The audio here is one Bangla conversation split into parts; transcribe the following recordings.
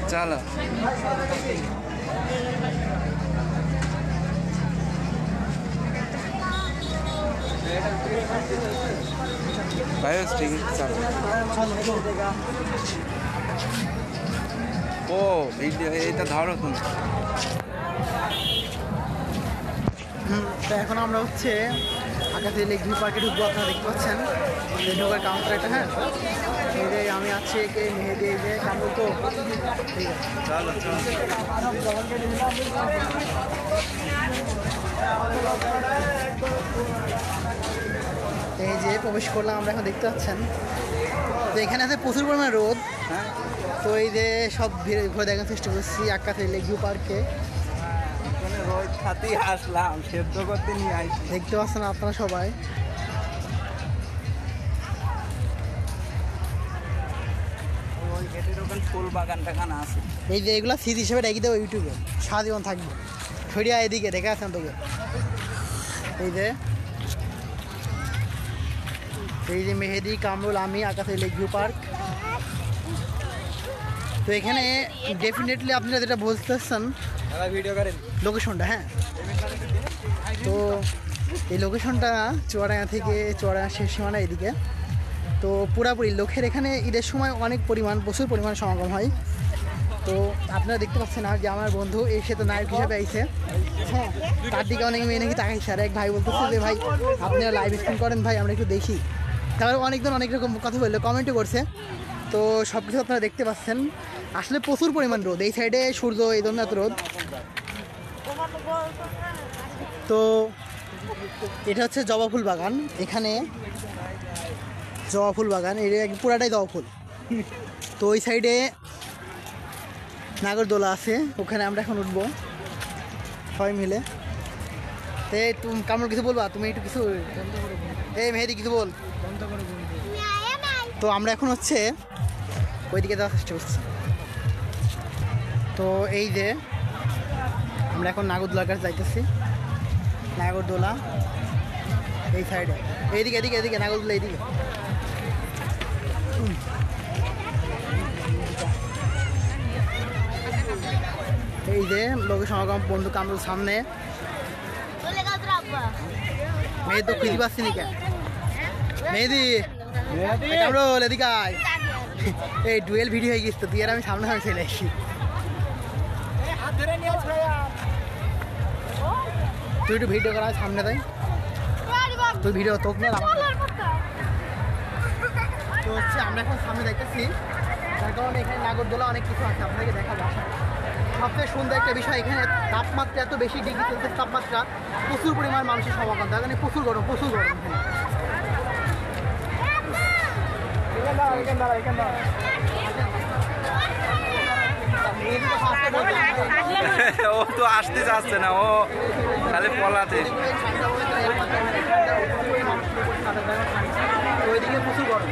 चलो ठीक है चलो ओ वीडियो এটা ধরো তুমি তো এখন আমরা হচ্ছে আকাশে লেক ভিউ পার্কে ঢুকবো। আপনারা দেখতে পাচ্ছেন যে ঢোকার কাউন্টার এটা। হ্যাঁ এই যে আমি আছি একে মেহেদি, এই যে কামরুল। তো ঠিক আছে চলো এই যে প্রবেশ করলাম আমরা। এখন দেখতে পাচ্ছেন তো এখানে আছে প্রচুর পরিমাণে রোদ। হ্যাঁ তো এই যে সব ঘুরে দেখার চেষ্টা করছি আকাশে লেক ভিউ পার্কে। রোদ খাতেই আসলাম, সেদ্ধ করতে নিয়ে আসি। দেখতে পাচ্ছেন আপনারা সবাই। ফুল বাগান টাগান আছে। এই যে এগুলো স্মৃতি হিসেবে রেখে দেবো ইউটিউবে, সারা জীবন থাকবে। ছড়িয়া এদিকে দেখে আসেন তোকে। এই যে মেহেদি, কামরুল, আমি আকাশে লেক ভিউ পার্ক। তো এখানে ডেফিনেটলি আপনারা যেটা বুঝতেছেন ভিডিও করেন লোকেশনটা। হ্যাঁ তো এই লোকেশনটা চুয়াডাঙ্গা থেকে চুয়াডাঙ্গা শেষ সীমানা এদিকে। তো পুরাপুরি লোকের এখানে ঈদের সময় অনেক প্রচুর পরিমাণ সমাগম হয়। তো আপনারা দেখতে পাচ্ছেন আর যে আমার বন্ধু এসে তো নায়ক হিসাবে আইছে। হ্যাঁ তার দিকে অনেক মেয়ে নাকি তাকাইছে। আর এক ভাই বলতেছে যে ভাই আপনারা লাইভ স্ট্রিম করেন ভাই, আমরা একটু দেখি। তারপরে অনেকজন অনেক রকম কথা বললো, কমেন্টও করছে। তো সব কিছু আপনারা দেখতে পাচ্ছেন। আসলে প্রচুর পরিমাণ রোদ, এই সাইডে সূর্য, এই জন্য এত রোদ। তো এটা হচ্ছে জবা ফুল বাগান। এখানে জবা ফুল বাগান, এটা পুরাটাই জবা ফুল। তো ওই সাইডে নাগরদোলা আছে, ওখানে আমরা এখন উঠবো সবাই মিলে। তো তুমি কামড় কিছু বলবা? তুমি একটু কিছু, এই মেহেদি কিছু বল। তো আমরা এখন হচ্ছে ওইদিকে যাওয়ার চেষ্টা করছি। তো এই যে আমরা এখন নাগরদোলার কাছে যাইতেছি। নাগরদোলা এই সাইডে, এইদিকে এদিকে এদিকে নাগরদোলা এইদিকে। এই যে লোকের সমাগম, বন্ধু কামরুল সামনে। মেয়ে তো খুঁজে পাচ্ছি নি কেন? মেহেদি কামরুল এদিকে আয়। এই ডুয়েল ভিডিও হয়ে গেছে তো, তুই আর আমি সামনে সামনে চলে আসি। তুই একটু ভিডিও করা সামনে তাই, তুই ভিডিও তোকে নিয়ে। তো হচ্ছে আমরা এখন সামনে দেখতেছি, তার কারণে এখানে নাগরদোলা অনেক কিছু আছে, আপনাকে দেখাবো। সবচেয়ে সুন্দর একটা বিষয়, এখানে তাপমাত্রা এত বেশি ডিগ্রি সেলসিয়াস তাপমাত্রা, প্রচুর পরিমাণ মানুষের সমাগম। তার কারণে প্রচুর গরম এখানে। ও তো আসতে চাচ্ছে না, ও খালি পলাতে। ওইদিকে প্রচুর গরম।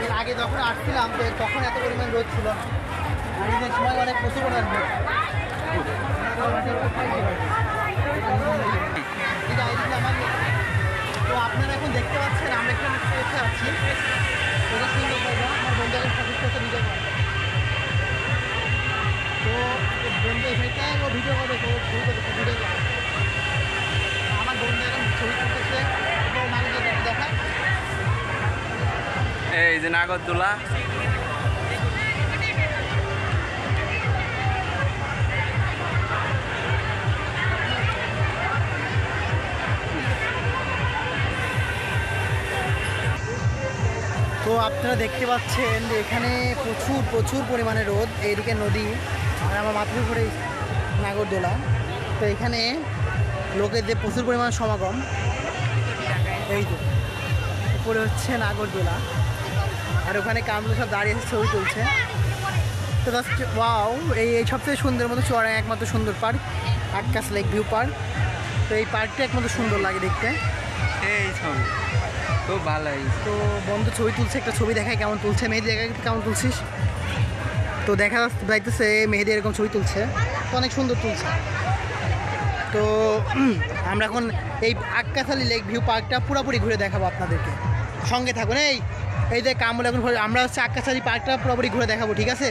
এর আগে যখন আসছিলাম তো তখন এত পরিমাণ রোদ ছিল, আর ঈদের সময় অনেক প্রচুর পরিমাণ রোদ। তো আপনারা এখন দেখতে পাচ্ছেন আমরা এখানে পৌঁছে যাচ্ছি। এটা সুন্দর জায়গা, আমার বন্ধু এখন সাজেস্ট করতে ভিডিও করে। তো বন্ধু এখানে ও ভিডিও করবে, তো ছবি করবে, ভিডিও করে। আমার বন্ধু এখন ছবি করতেছে, নাগরদোলা দেখা। এই যে নাগরদোলা, তো আপনারা দেখতে পাচ্ছেন যে এখানে প্রচুর প্রচুর পরিমাণে রোদ, এইদিকে নদী আর আমার মাথার উপরে নাগরদোলা। তো এখানে লোকেদের প্রচুর পরিমাণে সমাগম। এই তো উপরে হচ্ছে নাগরদোলা আর ওখানে কামড়ু সব দাঁড়িয়ে ছবি তুলছে। তো জাস্ট ওয়াও, এই সবচেয়ে সুন্দর মতো চুয়াডাঙ্গা একমাত্র সুন্দর park Akkas lake view park. তো এই পার্কটা একমাত্র সুন্দর লাগে দেখতে। এই ছবি খুব ভালো। তো বন্ধু ছবি তুলছে, একটা ছবি দেখায় কেমন তুলছে। মেহেদি দেখা কেমন তুলছিস? তো দেখা যাইতেছে মেহেদি এরকম ছবি তুলছে, তো অনেক সুন্দর তুলছে। তো আমরা এখন এই আক্কাশালী লেক ভিউ পার্কটা পুরোপুরি ঘুরে দেখাবো আপনাদেরকে, সঙ্গে থাকুন। এই যে কামল এখন আমরা হচ্ছে আক্কাশালী পার্কটা পুরোপুরি ঘুরে দেখাবো, ঠিক আছে?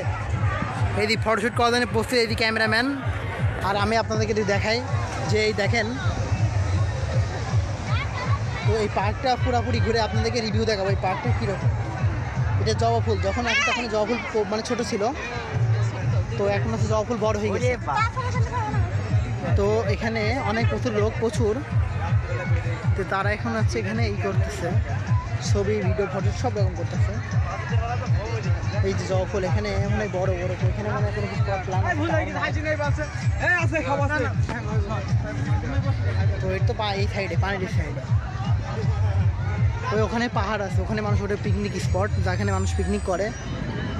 এই যে ফটোশ্যুট করার জন্য প্রস্তুত এই যে ক্যামেরাম্যান, আর আমি আপনাদেরকে যদি দেখাই যে এই দেখেন। তো এই পার্কটা পুরোপুরি ঘুরে আপনাদেরকে রিভিউ দেখাবো এই পার্কটা কীরকম। এটা জবা ফুল, যখন আসে তখন জবা ফুল মানে ছোটো ছিল, তো এখন হচ্ছে জবা ফুল বড় হয়ে গেছে। তো এখানে অনেক প্রচুর লোক, প্রচুর। তো তারা এখন হচ্ছে এখানে করতেছে, ছবি ভিডিও ফটো সব রকম করতেছে। এই যে জবা ফুল এখানে অনেক বড় বড়, এখানে মানে কোনো কিছু প্ল্যান। তো এর তো এই সাইডে পানির সাইডে, তো ওখানে পাহাড় আছে, ওখানে মানুষ ওটা পিকনিক স্পট, যেখানে মানুষ পিকনিক করে।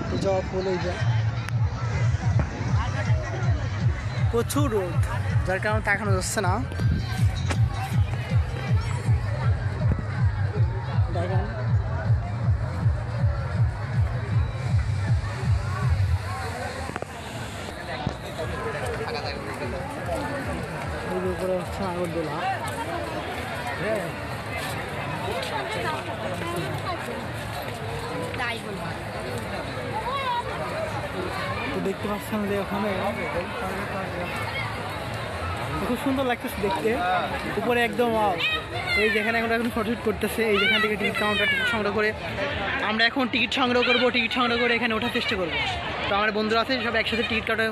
তো জবা ফুল ওই যে প্রচুর রোদ, যার কারণে তাকানো যাচ্ছে না। দেখেন উপরে হচ্ছে নাগরদোলা। তো দেখতে পাচ্ছেন যে ওখানে খুব সুন্দর লাগতেছে দেখতে, উপরে একদম। এই যেখানে এখন ফটোশুট করতেছে, এই যেখান থেকে টিকিট কাউন্টার টিকিট সংগ্রহ করে আমরা এখন টিকিট সংগ্রহ করবো, টিকিট সংগ্রহ করে এখানে ওঠার চেষ্টা করবো। তো আমার বন্ধুরা আছে সব একসাথে টিকিট কাটা,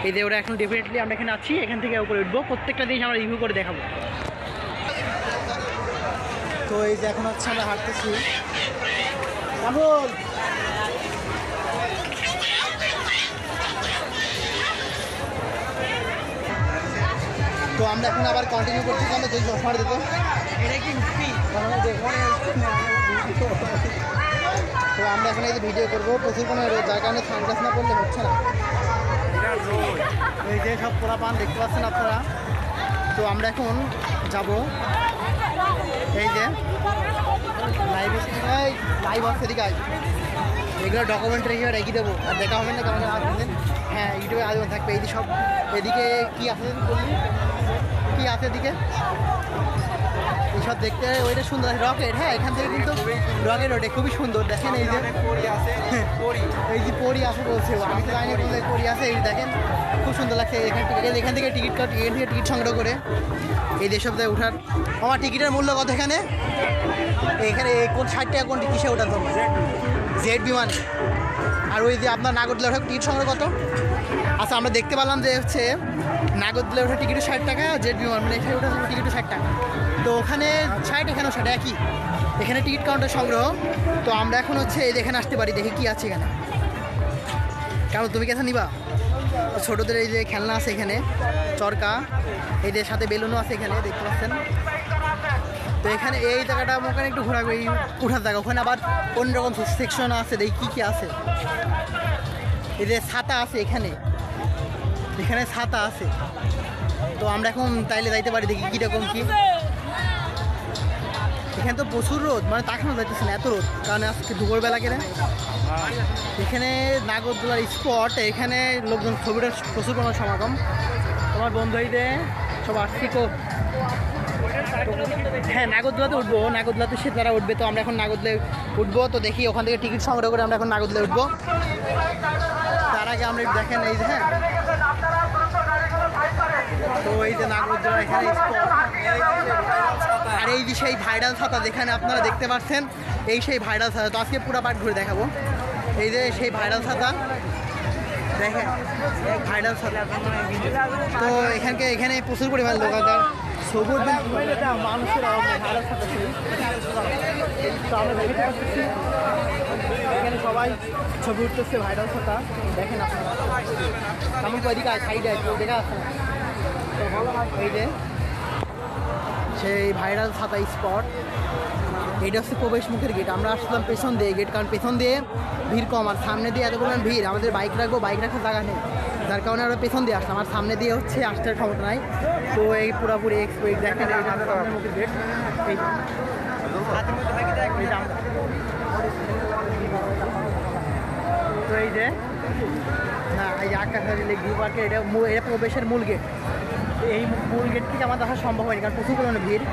এই যে ওরা এখন ডেফিনেটলি আমরা এখানে আছি, এখান থেকে উপরে উঠবো, প্রত্যেকটা জিনিস আমরা রিভিউ করে দেখাবো। তো এই যে এখন হচ্ছে আমরা হাঁটতেছি, তো আমরা এখন আবার কন্টিনিউ করতেছি। আমরা যে চশমার দিতে তো আমরা এখন এই যে ভিডিও করবো, প্রচুর কোনো যার কারণে সানগ্লাস না করলে হচ্ছে না। এই যে সব পোলাপান দেখতে পাচ্ছেন আপনারা। তো আমরা এখন যাব, এই যে লাইভ আছে এদিকে, এগুলো ডকুমেন্টারি হিসেবে রেখে দেবো, আর দেখা হবে না কেমন আসবেন। হ্যাঁ, ইউটিউবে আজও থাকবে। এই যে সব এদিকে কী আছে বললি, কী আছে এদিকে এইসব দেখতে, ওইটা সুন্দর আছে রকেট। হ্যাঁ, এখান থেকে কিন্তু রকেট ওঠে, খুবই সুন্দর। দেখেন এই যে এই যে পরি আছে বলছে, আমি তো জানি বললে পরি আছে। এই দেখেন খুব সুন্দর লাগছে। এখান থেকে টিকিট কাট, এখান থেকে টিকিট সংগ্রহ করে এই দেশ সপ্তাহে ওঠার। আমার টিকিটের মূল্য কত এখানে? এখানে কোন 60 টাকা, কোনটি কিসে ওঠার জন্য? জেড বিমানে। আর ওই যে আপনার নাগরদোলা ওঠার টিকিট সংগ্রহ কত? আচ্ছা, আমরা দেখতে পেলাম যে হচ্ছে নাগরদোলা ওঠার টিকিটও 60 টাকা, জেড বিমান মানে এখানে ওঠার টিকিটও 60 টাকা। তো ওখানে 60, এখানেও 60 একই। এখানে টিকিট কাউন্টার সংগ্রহ। তো আমরা এখন হচ্ছে এই এখানে আসতে পারি, দেখি কী আছে এখানে। কেমন, তুমি কেসে নিবা? ছোটোদের এই যে খেলনা আছে এখানে, চরকা, এদের সাথে বেলুনও আছে এখানে দেখতে পাচ্ছেন। তো এখানে এই জায়গাটা ওখানে একটু ঘোরাঘুরি উঠার জায়গা, ওখানে আবার অন্যরকম সেকশন আছে, দেখি কী কী আছে। এদের ছাতা আছে এখানে, এখানে ছাতা আছে। তো আমরা এখন তাইলে যাইতে পারি, দেখি কীরকম কী। এখানে তো প্রচুর রোদ, মানে তাকানো যাইতেছে না, এত রোদ, কারণ আজকে দুপুরবেলা কেনে এখানে নাগরদোলার স্পট, এখানে লোকজন ছবিটা প্রচুর কোনো সমাগম। তোমার বন্ধু হইতে সব আসছি। তো হ্যাঁ, নাগরদোলাতে উঠবো, নাগরদোলাতে সে তারা উঠবে। তো আমরা এখন নাগরদোলায় উঠবো, তো দেখি ওখান থেকে টিকিট সংগ্রহ করে আমরা এখন নাগরদোলায় উঠবো। তার আগে আমরা দেখেন এই যে, হ্যাঁ, তো এই যে নাগরদোলা এখানে স্পট, আর এই যে সেই ভাইরাল ছাতা যেখানে আপনারা দেখতে পাচ্ছেন, এই সেই ভাইরাল ছাতা। তো আজকে পুরো পার্ট ঘুরে দেখাবো। এই যে সেই ভাইরাল ছাতা দেখেন, ভাইরাল ছাতা। তো এখানে প্রচুর পরিমাণ লোক আছে, সবুজ মানুষের ভাইরাল ছাতা। তো আমরা দেখতে পাচ্ছি এখানে সবাই ছবি উঠতেছে ভাইরাল ফটো দেখেন আপনারা। আমি ওইদিকে সাইডে কেউ দেখা আসছে না। এই যে সেই ভাইরাল ছাতা স্পট, এইটা হচ্ছে প্রবেশ মুখের গেট। আমরা আসলাম পেছন দিয়ে গেট, কারণ পেছন দিয়ে ভিড় কম, আর সামনে দিয়ে এত পরিমাণ ভিড়, আমাদের বাইক রাখবো, বাইক রাখার জায়গা নেই, যার কারণে আমরা পেছন দিয়ে আসলাম। আর সামনে দিয়ে হচ্ছে আসতে ক্ষমতা নাই। তো এই পুরোপুরি এক্সপেক্ট দেখেন মুখের গেট। তো এই যে না, এই আকাশারি লেক ভিউ পার্কের এটা প্রবেশের মূল গেট। এই মূল গেট থেকে আমাদের আসা সম্ভব হয়নি, কারণ প্রচুর পরিমাণে ভিড়।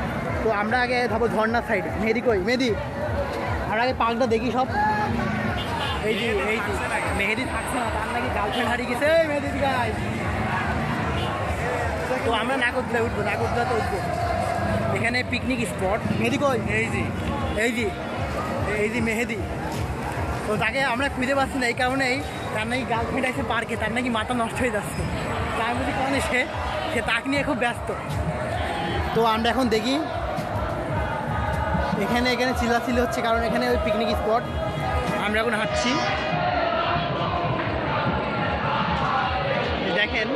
তো আমরা আগে ভাবো ঝর্নার সাইডে। মেহেদি কই মেহেদি, আমরা আগে পার্কটা দেখি সব। এই যে মেহেদি থাকছে না, তার নাকি গার্লফ্রেন্ড হারিয়ে গেছে। মেহেদি গাই, তো আমরা নাগরদোলায় উঠবো, নাগরদোলাতে উঠবো। এখানে পিকনিক স্পট। মেহেদি কই, এই যে মেহেদি। তো তাকে আমরা খুঁজে পাচ্ছি না, এই কারণেই তার নাকি গার্লফ্রেন্ড আছে পার্কে, তার নাকি মাথা নষ্ট হয়ে যাচ্ছে। তার মধ্যে কারণে সে তাকে নিয়ে খুব ব্যস্ত। তো আমরা এখন দেখি এখানে চিল্লাচিল্লি হচ্ছে, কারণ এখানে ওই পিকনিক স্পট। আমরা এখন হাঁটছি, দেখেন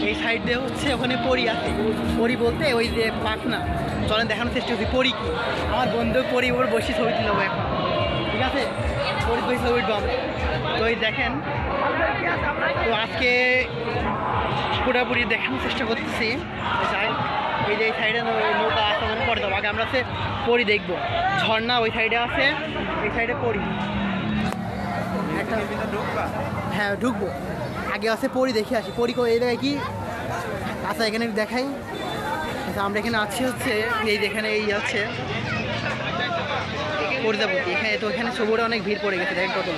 এই সাইড দিয়ে হচ্ছে ওখানে পরি আছে। পরি বলতে ওই যে পাখনা, চলেন দেখানোর চেষ্টা করছি পরি কি। আমার বন্ধু পরি ওর বসে ছবি তুলবো এখন, ঠিক আছে? পরি বসে ছবি উঠবো আমরা। তো এই দেখেন, তো আজকে পুরোপুরি দেখানোর চেষ্টা করতেছি। এই যে এই সাইডে নৌকা আছে, ওখানে পরে যাবো। আগে আমরা হচ্ছে পরি দেখবো, ঝর্ণা ওই সাইডে আছে, এই সাইডে পরি। হ্যাঁ ঢুকবো, আগে আছে পরি দেখে আসি। পরি এই জায়গায় কি আচ্ছা এখানে দেখাই। আচ্ছা আমরা এখানে আছি হচ্ছে এই যেখানে এই আছে প্রজাপতি। এখানে তো এখানে সবুরে অনেক ভিড় পড়ে গেছে, দেখেন কত।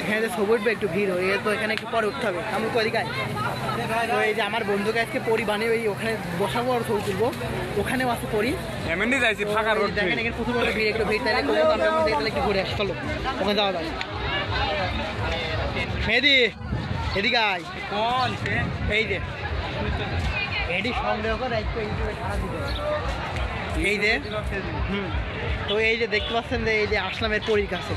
এখানে যে ছবি উঠবে একটু ভিড় হয়ে, তো এখানে একটু পরে উঠতে হবে। আমি কদিকায় তো এই যে আমার বন্ধুকে আজকে পরি বানিয়ে ওই ওখানে বসাবো আর ছবি তুলবো, ওখানেও আছে পরি। এমনি যাইছি ফাঁকা রোড, দেখেন এখানে প্রচুর ভিড়, একটু ভিড় তাহলে তাহলে একটু ঘুরে আসি, চলো ওখানে যাওয়া যায়। মেহেদি এদিকে আয়। কোন এই যে এডি সন্দেহ করে এই যে তো এই যে দেখতে পাচ্ছেন যে এই যে আসলামের পরীর কাছে,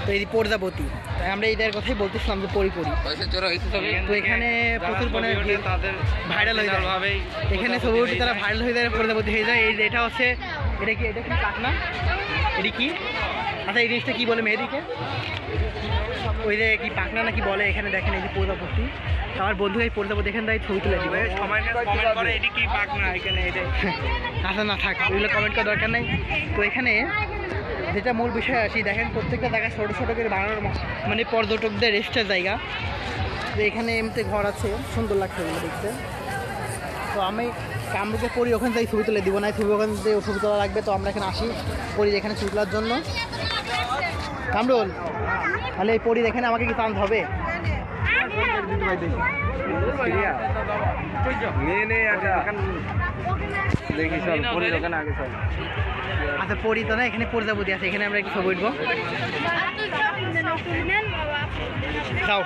তো এই প্রজাপতি। তাই আমরা এইটার কথাই বলতেছিলাম যে পরি। তো এখানে প্রচুর পরিমাণে ভাইরাল হয়ে যায়, এখানে ছবি উঠে তারা ভাইরাল হয়ে যায়, প্রজাপতি হয়ে যায়। এই যে এটা হচ্ছে এটা কি পাখনা, এটি কি? আচ্ছা এই জিনিসটা কি বলে মেহেদিকে? ওই যে কি পাখনা নাকি বলে। এখানে দেখেন এই যে প্রজাপতি, আমার বন্ধু এই প্রজাপতি এখানে তাই ছবি তুলে দিবে। আচ্ছা না থাক, ওইগুলো কমেন্ট করার দরকার নেই। তো এখানে যেটা মূল বিষয় আসি, দেখেন প্রত্যেকটা জায়গায় ছোটো ছোটো করে বানানোর মানে পর্যটকদের রেস্টের জায়গা। তো এখানে এমনিতে ঘর আছে, সুন্দর লাগছে ওগুলো দেখতে। তো আমি কামরুকে পরি ওখান থেকে ছবি তুলে দিব না, ছবি ওখান থেকে ছবি তোলা লাগবে। তো আমরা এখানে আসি পরি এখানে ছবি তোলার জন্য। কামরুল তাহলে এই পরি এখানে আমাকে কি টানতে হবে? আচ্ছা পরি তো না, এখানে প্রজাপতি আছে, এখানে আমরা একটু ছবি উঠবো। যাও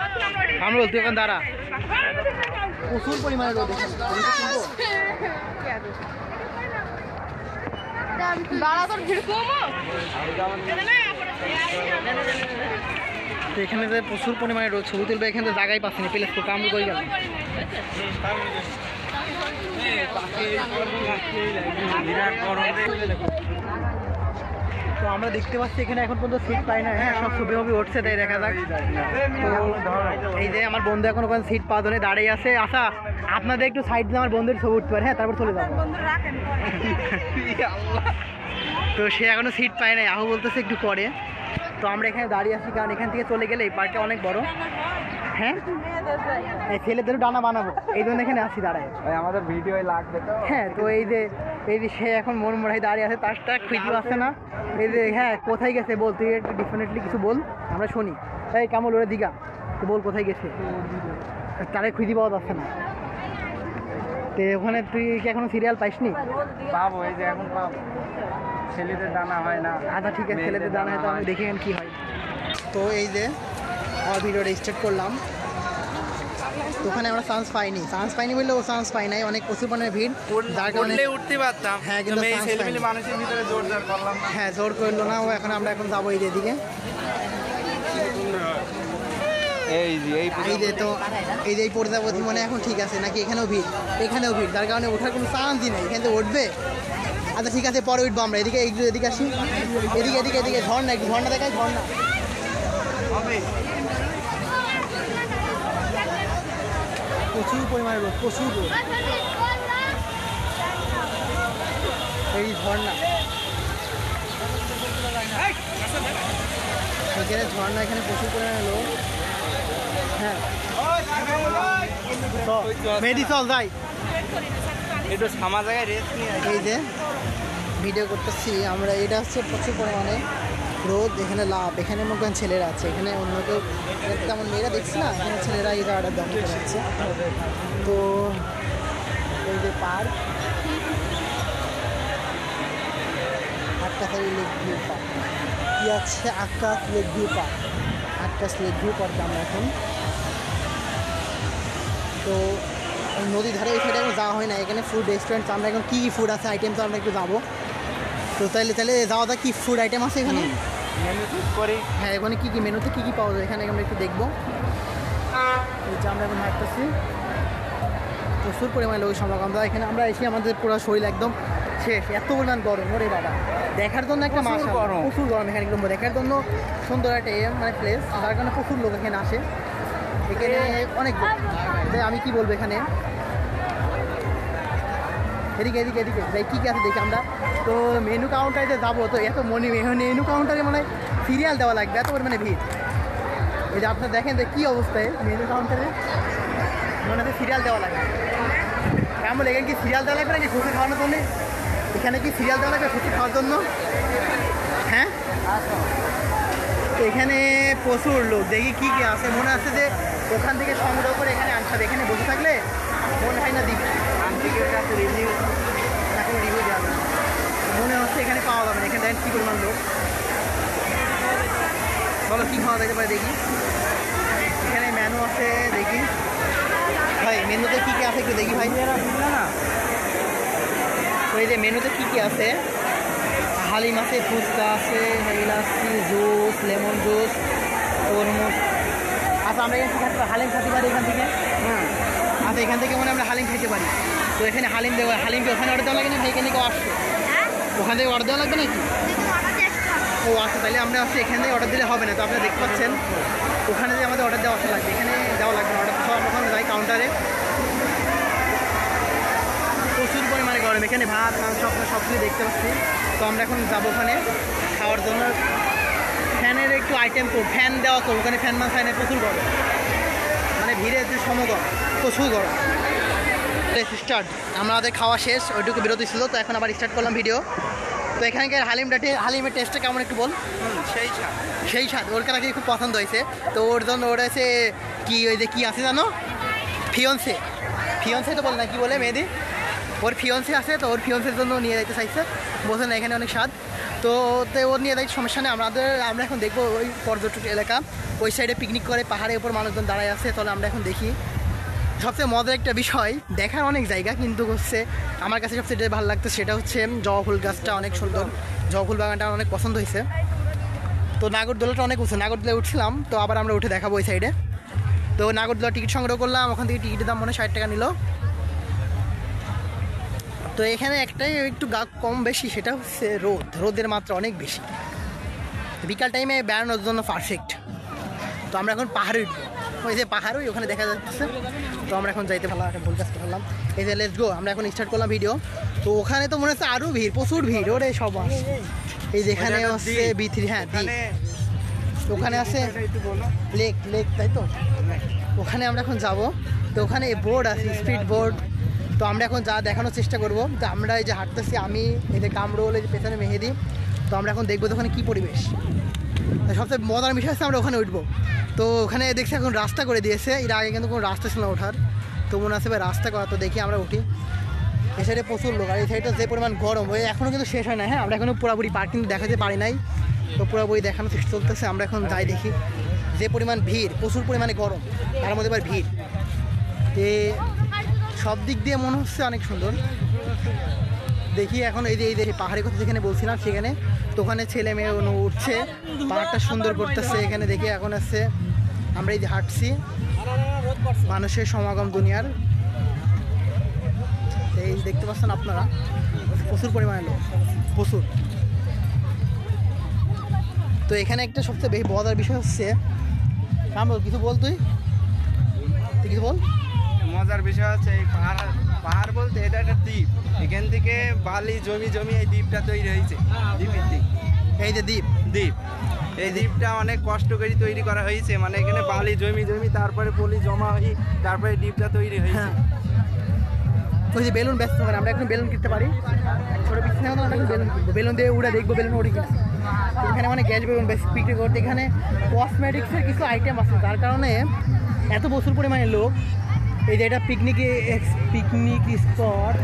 কামরুল তুই এখন দাঁড়া, প্রচুর পরিমাণে রোদ এখানে। তো এখানে যে প্রচুর পরিমাণে রোদ, ছবি তুলবে এখানে তো জায়গায় পাচ্ছি না, প্লেস তো কামড় করে গেল। তো আমরা দেখতে পাচ্ছি এখানে এখন পর্যন্ত সিট পাই না। হ্যাঁ সব ছবি ছবি উঠছে, তাই দেখা যাক। তো এই যে আমার বন্ধু এখন ওখানে সিট পাওয়া ধরে দাঁড়িয়ে আছে। আচ্ছা আপনাদের একটু সাইড দিয়ে আমার বন্ধুর ছবি উঠতে পারে, হ্যাঁ তারপর চলে যাবো। তো সে এখনো সিট পায় নাই, আহু বলতেছে একটু পরে। তো আমরা এখানে দাঁড়িয়ে আছি, কারণ এখান থেকে চলে গেলে এই পার্কটা অনেক বড়। হ্যাঁ এই ছেলেদেরও ডানা বানাবো, এই জন্য এখানে আসি দাঁড়ায়, আমাদের ভিডিও লাগবে তো। হ্যাঁ তো এই যে সে এখন মন মরাই দাঁড়িয়ে আছে, তারটা খুঁজে আসছে না। এই যে হ্যাঁ কোথায় গেছে বল, তুই একটু ডিফিনেটলি কিছু বল, আমরা শুনি। এই কামল ওরা দিঘা, তুই বল কোথায় গেছে, তারে খুঁজে পাওয়া যাচ্ছে না। তো ওখানে তুই কি এখনো সিরিয়াল পাইসনি? পাবো, এই যে এখন পাবো। ছেলেদের দানা হয় না। আচ্ছা ঠিক আছে, ছেলেদের দানা হয়, তো আমি দেখে কি হয়। তো এই যে আমার ভিডিওটা স্টার্ট করলাম। তো ওখানে আমরা চান্স পাইনি বললেও চান্স পাই নাই, অনেক প্রচুর পরিমাণে ভিড়, যার কারণে উঠলে উঠতে পারতাম। হ্যাঁ, কিন্তু এই chance ছেলেপিলে পাইনি। মানুষের ভিতরে জোর জার করলাম না। হ্যাঁ, জোর করলো না ও। এখন আমরা যাবো এই দিকে, এই যে এই যে এই প্রজাপতি মনে এখন ঠিক আছে নাকি? এখানেও ভিড়, যার কারণে ওঠার কোনো চান্সই নেই। এখান থেকে উঠবে, আচ্ছা ঠিক আছে, পরে উঠবো আমরা। এদিকে আসি, এদিকে ঝর্ণা, একটু ঝর্ণা দেখাই, ঝর্ণা। প্রচুর পরিমাণে রোদ, এই ঝর্ণা, এখানে ঝর্ণা, এখানে প্রচুর পরিমাণে লোক। হ্যাঁ, মেহেদি চল যাই। একটু সামা জায়গায় রেস্ট নিয়ে এই যে ভিডিও করতেছি আমরা, এটা হচ্ছে প্রচুর পরিমাণে রোদ। এখানে লাভ, এখানে মনে করেন ছেলেরা আছে, এখানে অন্য কেউ তেমন মেয়েরা দেখছি না, এখানে ছেলেরা এই জায়গাটা দখল করে আছে। তো এই যে পার্ক, আকাশ লেক ভিউ পার্ক, কি আছে আকাশ লেক ভিউ পার্ক, আকাশ লেক ভিউ পার্কে আমরা এখন। তো নদীর ধারে এই সাইডে এখন যাওয়া হয় না, এখানে ফুড রেস্টুরেন্ট, আমরা এখন কী ফুড আছে আইটেম, তো আমরা একটু যাবো। তো তাহলে যাওয়া যাক, কী ফুড আইটেম আছে এখানে। মেনু চুজ করি। হ্যাঁ, এখানে কী মেনুতে কী পাওয়া যায় এখানে আমরা একটু দেখবো। এই যে আমরা এখন হাঁটতেছি, প্রচুর পরিমাণে লোকের সমাগম। এখানে আমরা এসে আমাদের পুরো শরীর একদম শেষ, এত পরিমাণ গরম। ওরে বাবা, দেখার জন্য একটা মাস, প্রচুর গরম এখানে, একদম দেখার জন্য সুন্দর একটা মানে প্লেস, যার কারণে প্রচুর লোক এখানে আসে। এখানে অনেক আমি কি বলবো, এখানে এদিকে যাই, কী আছে দেখি আমরা। তো মেনু কাউন্টারে যাবো, তো এত মেনু কাউন্টারে মানে সিরিয়াল দেওয়া লাগবে, এত পরিমাণে ভিড়। এই যে আপনারা দেখেন যে কী অবস্থায় মেনু কাউন্টারে, মনে হচ্ছে সিরিয়াল দেওয়া লাগবে। কেমন এখানে কি সিরিয়াল দেওয়া লাগবে নাকি ফুচকা খাওয়ানোর জন্য? এখানে কি সিরিয়াল দেওয়া লাগবে ফুচকা খাওয়ার জন্য? হ্যাঁ, এখানে প্রচুর লোক, দেখি কী আছে। মনে আছে যে ওখান থেকে সংগ্রহ করে এখানে আনতে হবে, এখানে বসে থাকলে মনে হয় না দিবে, রিভিউ দেওয়া যাবে। মনে হচ্ছে এখানে পাওয়া যাবে না, এখানে দেখেন কী পরিমাণ লোক। চলো কী খাওয়া যেতে পারে দেখি। এখানে মেনু আছে, দেখি ভাই মেনুতে কী আছে একটু দেখি ভাই। না তো এই যে মেনুতে কী আছে, হালিম আছে, ফুচকা আছে, লাচ্ছি, জুস, লেমন জুস, তরমুজ। আচ্ছা, আমরা এখান থেকে হালিম খেতে পারি এখান থেকে। আচ্ছা, এখান থেকে আমরা হালিম খেতে পারি। তো এখানে হালিম দেবো, হালিমকে ওখানে অর্ডার দেওয়া লাগে না ভাই? এখানে কেউ আসছে, ওখান থেকে অর্ডার দেওয়া লাগবে নাকি? ও আচ্ছা, তাহলে আমরা এখান থেকে অর্ডার দিলে হবে না। তো আপনারা দেখতে পাচ্ছেন ওখানে যে আমাদের অর্ডার দেওয়া লাগবে, এখানে দেওয়া লাগবে না অর্ডার। সব আমরা ওখানে যাই কাউন্টারে, প্রচুর পরিমাণে গরম। এখানে ভাত মাংস আপনার সব কিছু দেখতে পাচ্ছি। তো আমরা এখন যাবো ওখানে খাওয়ার জন্য। ফ্যানের একটু আইটেম, তো ফ্যান দেওয়া, তো ওখানে ফ্যান মাছ হয় না, প্রচুর গরম, মানে ভিড়ের যে সমগম, প্রচুর গরম। স্টার্ট, আমাদের খাওয়া শেষ, ওইটুকু বিরতি ছিল। তো এখন আবার স্টার্ট করলাম ভিডিও। তো এখানকার হালিমের টেস্টটা কেমন একটু বল। সেই স্বাদ, ওর কাছে খুব পছন্দ হয়েছে। তো ওর জন্য ওর আছে কি, ওই যে কী আছে জানো, ফিয়ন্সে তো বল না, কি বলে মেহেদি, ওর ফিয়ন্সে আছে। তো ওর ফিয়ন্সের জন্য নিয়ে যেতে চাইছে, বলছে না এখানে অনেক স্বাদ। তো ওর নিয়ে যাই, সমস্যা নেই। আমরা এখন দেখবো ওই পর্যটক এলাকা, ওই সাইডে পিকনিক করে, পাহাড়ের উপর মানুষজন দাঁড়ায় আছে। তাহলে আমরা এখন দেখি। সবচেয়ে মজার একটা বিষয়, দেখার অনেক জায়গা, কিন্তু হচ্ছে আমার কাছে সবচেয়ে ভালো লাগতো সেটা হচ্ছে জবা ফুল গাছটা অনেক সুন্দর, জবা ফুল বাগানটা অনেক পছন্দ হয়েছে। তো নাগরদোলাটা অনেক উঠছে, নাগরদোলায় উঠছিলাম। তো আবার আমরা উঠে দেখাবো ওই সাইডে। তো নাগরদোলা টিকিট সংগ্রহ করলাম, ওখান থেকে টিকিটের দাম মনে 60 টাকা নিল। তো এখানে একটাই একটু কম বেশি, সেটা হচ্ছে রোদের মাত্রা অনেক বেশি। বিকাল টাইমে বেড়ানোর জন্য পারফেক্ট। তো আমরা এখন পাহাড়ে উঠবো, ওই যে পাহাড় ওখানে দেখা যাচ্ছে। তো আমরা এখন যাইতে ভালো একটা বলতে পারলাম। এই যে লেটস গো, আমরা এখন স্টার্ট করলাম ভিডিও। তো ওখানে তো মনে হচ্ছে আরও ভিড়, প্রচুর ভিড়, ওরে সব আসে। এই যেখানে হচ্ছে B3, হ্যাঁ ওখানে আছে লেক, তাই তো। ওখানে আমরা এখন যাব। তো ওখানে বোর্ড আছে, স্পিড বোর্ড। তো আমরা এখন যা দেখানোর চেষ্টা করব। তো আমরা এই যে হাঁটতেছি, আমি এই যে কামরুল, এই যে পেছনে মেহেদি। তো আমরা এখন দেখবো ওখানে কী পরিবেশ। সবচেয়ে মজার বিষয় হচ্ছে আমরা ওখানে উঠবো। তো ওখানে দেখছি এখন রাস্তা করে দিয়েছে, এর আগে কিন্তু কোনো রাস্তা ছিল না ওঠার। তো মনে আছে রাস্তা করা, তো দেখি আমরা উঠি। এই সাইডে প্রচুর লোক, আর এই সাইডটা যে পরিমাণ গরম, ওই এখনও কিন্তু শেষ হয় না। হ্যাঁ, আমরা এখনও পুরোপুরি পার্ক কিন্তু দেখাতে পারি নাই। তো পুরোপুরি দেখানোর চেষ্টা চলতেছে। আমরা এখন যাই দেখি, যে পরিমাণ ভিড়, প্রচুর পরিমাণে গরম, তার মধ্যে এবার ভিড়। সব দিক দিয়ে মনে হচ্ছে অনেক সুন্দর। দেখি এখন এই যে পাহাড়ের কথা যেখানে বলছিলাম সেখানে, তো ওখানে ছেলে মেয়ে উঠছে, পাহাড়টা সুন্দর করতেছে। এখানে দেখি এখন আসছে, আমরা এই যে হাঁটছি, মানুষের সমাগম দুনিয়ার, এই দেখতে পাচ্ছেন আপনারা প্রচুর পরিমাণে লোক, প্রচুর। তো এখানে একটা সবচেয়ে বেশি মজার বিষয় হচ্ছে, কিছু বল, তুই কিছু বল। মজার বিষয় হচ্ছে এই পাহাড় বলতে এটা একটা দ্বীপ, এখান থেকে বালি জমি এই দ্বীপটা তৈরি হয়েছে। দ্বীপের দ্বীপ, এই যে দ্বীপ এই দ্বীপটা অনেক কষ্ট করে তৈরি করা হয়েছে, মানে এখানে বালি জমি তারপরে পলি জমা হয়ে তারপরে দ্বীপটা তৈরি হয়েছে। ওই যে বেলুন ব্যস্ত করে, আমরা এখন বেলুন কিনতে পারি, ছোটো পিছনে আমরা বেলুন কিনবো, বেলুন দিয়ে উড়ে দেখবো বেলুন ওঠে কিনা। এখানে মানে গ্যাস বেলুন বিক্রি করতে, এখানে কসমেটিক্সের কিছু আইটেম আছে, যার কারণে এত প্রচুর পরিমাণে লোক। এই যে এটা পিকনিক স্পট।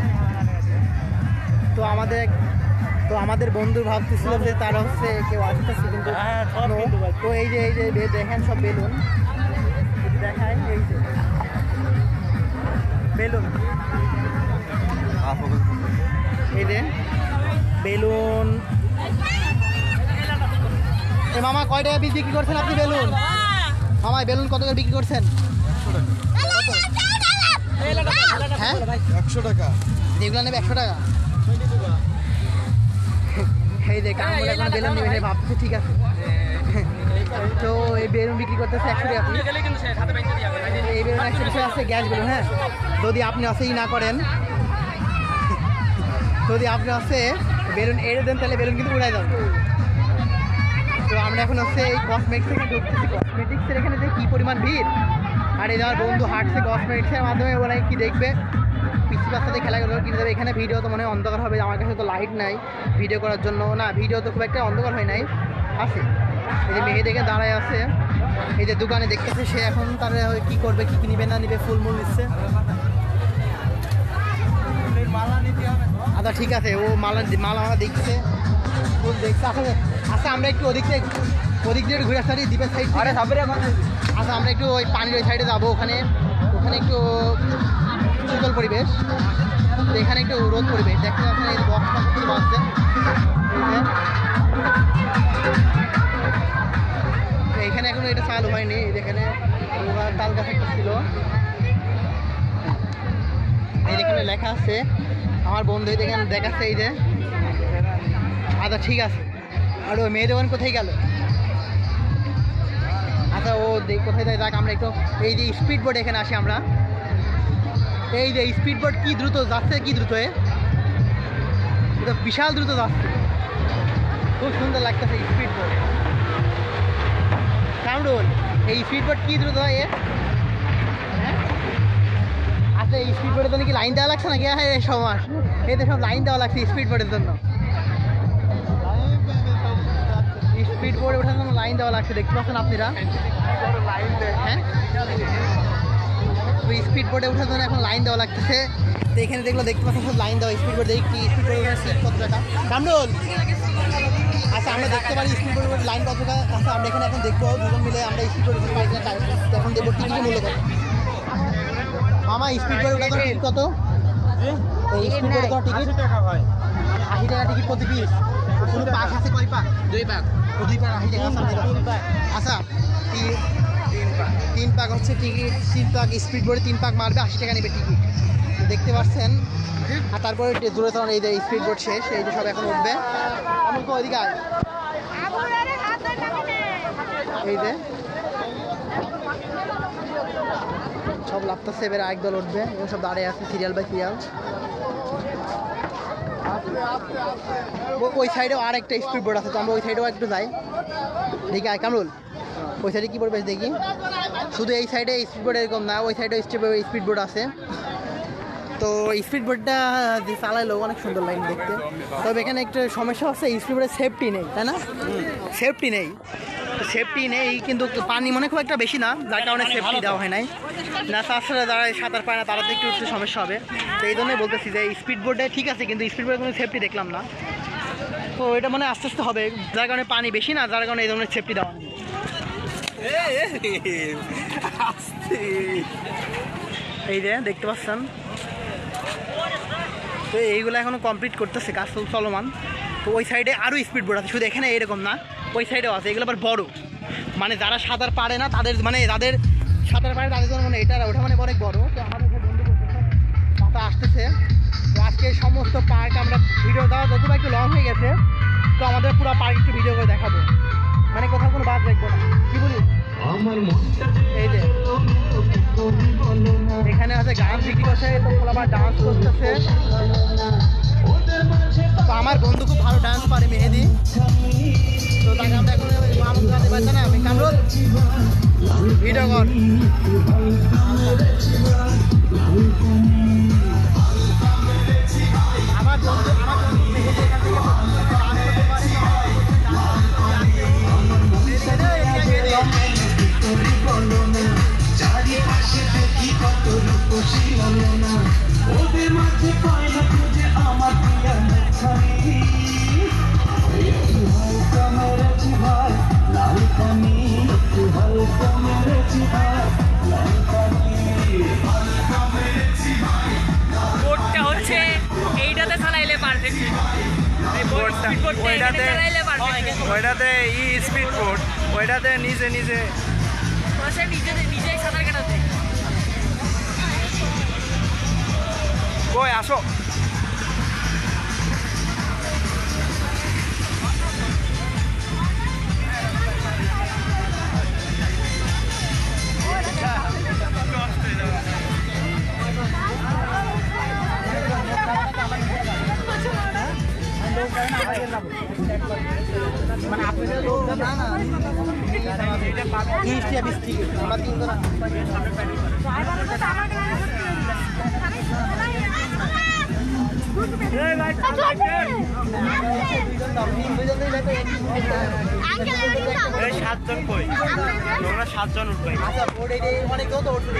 তো আমাদের বন্ধু ভাবতেছিল যে তারা হচ্ছে কেউ আসতেছে, কিন্তু তো এই যে দেখেন সব বেলুন দেখায়, এই যে বেলুন, এই যে বেলুন। মামা কয় টাকা বিক্রি করছেন আপনি বেলুন? মামা বেলুন কত করে বিক্রি করছেন? হ্যাঁ 100 টাকা। যেগুলো নেবে 100 টাকা। এই দেখ আমরা এখন বেলুন নেবে ভাবতেছি, ঠিক আছে। তো এই বেলুন বিক্রি করতেছে 100 টাকা। এই বেলুন 100 টাকা আছে, গ্যাস বেলুন। হ্যাঁ, যদি আপনি আসেই না করেন, যদি আপনি আসে বেলুন এড়ে দেন, তাহলে বেলুন কিন্তু উড়াই যাবে। তো আমরা এখন হচ্ছে এই কসমেটিক্স থেকে ঢুকতেছি। কসমেটিক্সের এখানে যে কী পরিমাণ ভিড়, আর এই আমার বন্ধু হাঁটছে কসমেটিক্সের মাধ্যমে, ওরা কি দেখবে, পিসি বাচ্চাদের খেলাগুলো কিনে দেবে। এখানে ভিডিও তো মনে হয় অন্ধকার হবে, আমার কাছে তো লাইট নাই ভিডিও করার জন্য। না, ভিডিও তো খুব একটা অন্ধকার হয় নাই, আছে। এই যে মেয়ে দেখে দাঁড়ায় আছে, এই যে দোকানে দেখতেছে সে, এখন তার কী করবে, কী নিবে না নিবে, ফুলমুল নিচ্ছে। আচ্ছা ঠিক আছে, ও মালা দেখছে, ফুল দেখছে। আচ্ছা আমরা একটু ওদিক দিয়ে ঘুরে আসতে দ্বীপের সাইড। আচ্ছা আমরা একটু ওই পানির ওই সাইডে যাবো, ওখানে একটু শীতল পরিবেশ, তো এখানে একটু রোদ পরিবেশ দেখতে পাচ্ছেন। এই বক্সটা কিছু বাজছে, এখানে এখনো এটা চালু হয়নি। এখানে তাল গাছ একটা ছিল, এই এখানে লেখা আছে, আমার বন্ধু দেখেন দেখাচ্ছে, এই যে। আচ্ছা ঠিক আছে, আর ওই মেয়ে দোকান কোথায় গেল? আচ্ছা ও কোথায় যায়, দেখ আমরা একটু এই যে স্পিড বোট এখানে আসি আমরা। এই যে স্পিড বোট কি দ্রুত যাচ্ছে, কি দ্রুত, এটা বিশাল দ্রুত যাচ্ছে, খুব সুন্দর লাগতেছে স্পিড বোট। কামরুল, এই স্পিড বোট কি দ্রুত হয়? আচ্ছা এই স্পিড বোটের জন্য কি লাইন দেওয়া লাগছে নাকি? হ্যাঁ সমাজ এতে সব লাইন দেওয়া লাগছে স্পিড বোটের জন্য। স্পিড বোর্ডে ওঠার জন্য লাইন দেওয়া লাগছে, দেখতে পাচ্ছেন আপনারা। হ্যাঁ, স্পিড বোর্ডে ওঠার জন্য এখন লাইন দেওয়া লাগতেছে। তো এখানে দেখতে পাচ্ছেন সব লাইন দেওয়া। স্পিড বোর্ড দেখি স্পিড বোর্ডের সিট কত টাকা, কামরুল? আচ্ছা আমরা দেখতে পারি স্পিড বোর্ডের লাইন কত টাকা। আচ্ছা আমরা এখানে এখন দেখবো দুজন মিলে, আমরা স্পিড বোর্ড এখন দেখবো টিকিটের মূল্য কত। মামা স্পিড বোর্ডে ওঠার টিকিট কত? এই স্পিড বোর্ডে কত টিকিট? 80 টাকা টিকিট প্রতি পিস। কোনো পাক আছে, কয় পাক? 2 পাক। 2 পাক 80 টাকা। আচ্ছা 3 পাক হচ্ছে টিকিট, 3 পাক স্পিড বোর্ডে 3 পাক মারবে, 80 টাকা নেবে টিকিট, দেখতে পাচ্ছেন। আর তারপরে দূরে তখন এই যে স্পিড বোর্ড শেষ, এই যে সব এখন উঠবে। আমি তো ওইদিকে এই যে সব লাফতাছে, এবার একদল উঠবে, এবং সব দাঁড়িয়ে আছে সিরিয়াল বাই সিরিয়াল। ওই সাইডেও আর একটা স্পিড বোর্ড আছে, তো আমরা ওই সাইডেও একটু যাই, দেখি। আয় কামরুল, ওই সাইডে কী পড়বে দেখি। শুধু এই সাইডে স্পিড বোর্ড এরকম না, ওই সাইডে স্পিড বোর্ড আছে। তো স্পিড বোর্ডটা যে চালাইলো অনেক সুন্দর লাগে দেখতে। তবে এখানে একটা সমস্যা হচ্ছে, স্পিড বোর্ডে সেফটি নেই, তাই না? সেফটি নেই, কিন্তু পানি মনে খুব একটা বেশি না, যার কারণে সেফটি দেওয়া হয় নাই। না তাছাড়া যারা সাঁতার পায় না তারা তো একটু সমস্যা হবে। তো এই জন্যই বলতেছি যে স্পিড বোর্ডে ঠিক আছে, কিন্তু স্পিড বোর্ডে কোনো সেফটি দেখলাম না। তো এটা মানে আস্তে আস্তে হবে, যার কারণে পানি বেশি না, যার কারণে এই ধরনের সেফটি দেওয়া নেই। এই যে দেখতে পাচ্ছেন, তো এইগুলো এখনও কমপ্লিট করতেছে, কাজ চলমান। তো ওই সাইডে আরও স্পিড বোট আছে, শুধু এখানে এরকম না, ওই সাইডেও আছে। এগুলো আবার বড়, মানে যারা সাঁতার পারে না তাদের, মানে যাদের সাঁতার পারে তাদের জন্য মানে এটা ওটা মানে অনেক বড়। তো আমাদের বন্ধু মাথা আসতেছে। তো আজকে সমস্ত পার্ক আমরা ভিডিও দেওয়া যতটা একটু লং হয়ে গেছে, তো আমাদের পুরো পার্ক একটু ভিডিও করে দেখাবো, মানে কোথাও কোনো বাদ রাখবো না, কি বলি? এই যে এখানে আছে গান বিক্রি করছে, তো আবার ডান্স করতেছে। তো আমার বন্ধু খুব ভালো ডান্স পারে, মেহেদি। তো তাকে আমরা এখন গাতে পারছি না, আমি কামরুল ভিডিও কর। আমার বন্ধু মেহেদি এখান থেকে ডান্স করতে পারে। বোটটা হচ্ছে এইটাতে চালাইলে পারফেক্ট, ওইটাতে স্পিড বোট, ওইটাতে নিজে নিজে নিজেই সাঁতার কাটাতে। কই আসো। মানে আপনাদের লোক না না 30 টা 20 টিকিট আমরা 3 জন সাতজন কই, তোমরা 7 জন উঠবে। আচ্ছা বোর্ড এই অনেক কত উঠবে?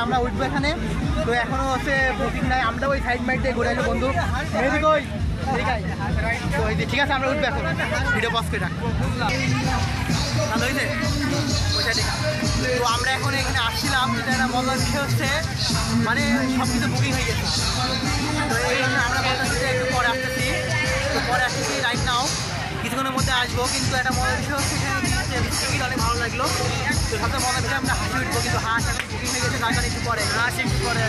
আমরা উঠবো এখানে। তো এখনো হচ্ছে বুকিং নাই, আমরা ওই সাইড মাইড দিয়ে ঘুরে আসবো বন্ধু। ঠিক আছে আমরা উঠবো এখন, ভিডিও পজ করে রাখবো। ভালো হয়েছে ওই সাইডে। তো আমরা এখন এখানে আসছিলাম, যেটা একটা মজার বিষয় হচ্ছে মানে সব কিছু বুকিং হয়ে গেছে। তো এই জন্য আমরা বলতেছি একটু পরে আসতেছি। তো পরে আসতেছি রাইট নাও, কিছুক্ষণের মধ্যে আসবো। কিন্তু একটা মজার বিষয় হচ্ছে এখানে টিকিট অনেক ভালো লাগলো। তো সবচেয়ে মজার বিষয় আমরা হাসি উঠবো, কিন্তু হাঁস এখন বুকিং হয়ে গেছে, তার কারণে একটু পরে হাঁস একটু পরে